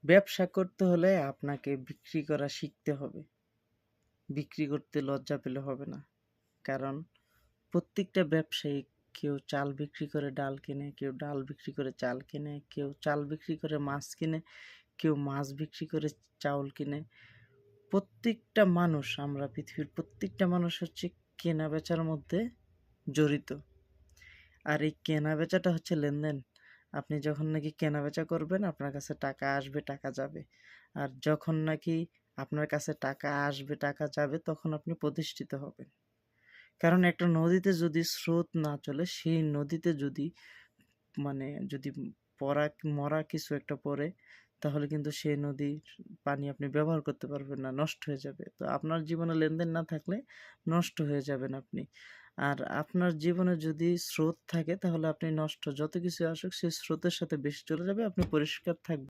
ব্যবসা করতে হলে আপনাকে বিক্রি করা শিখতে হবে। বিক্রি করতে লজ্জা পেলে হবে না। কারণ প্রত্যেকটা ব্যবসায়ী কেউ চাল বিক্রি করে ডাল কেনে, কেউ ডাল বিক্রি করে চাল কেনে, কেউ চাল বিক্রি করে মাছ কিনে, কেউ মাছ বিক্রি করে চাউল কিনে। প্রত্যেকটা মানুষ, আমরা পৃথিবীর প্রত্যেকটা মানুষ হচ্ছে কেনা-বেচার মধ্যে জড়িত। আর এই কেনা-বেচাটা হচ্ছে লেনদেন। আপনি যখন নাকি কেনা-বেচা করবেন, আপনার কাছে টাকা আসবে, টাকা যাবে। আর যখন নাকি আপনার কাছে টাকা আসবে, টাকা যাবে, তখন আপনি প্রতিষ্ঠিত হবেন। কারণ একটা নদীতে যদি স্রোত না চলে, সেই নদীতে যদি যদি মরা কিছু একটা পড়ে, তাহলে কিন্তু সেই নদীর পানি আপনি ব্যবহার করতে পারবেন না, নষ্ট হয়ে যাবে। তো আপনার জীবনে লেনদেন না থাকলে নষ্ট হয়ে যাবেন আপনি। আর আপনার জীবনে যদি স্রোত থাকে, তাহলে আপনি নষ্ট, যত কিছু আসুক সেই স্রোতের সাথে বেশি চলে যাবে, আপনি পরিষ্কার থাকবেন।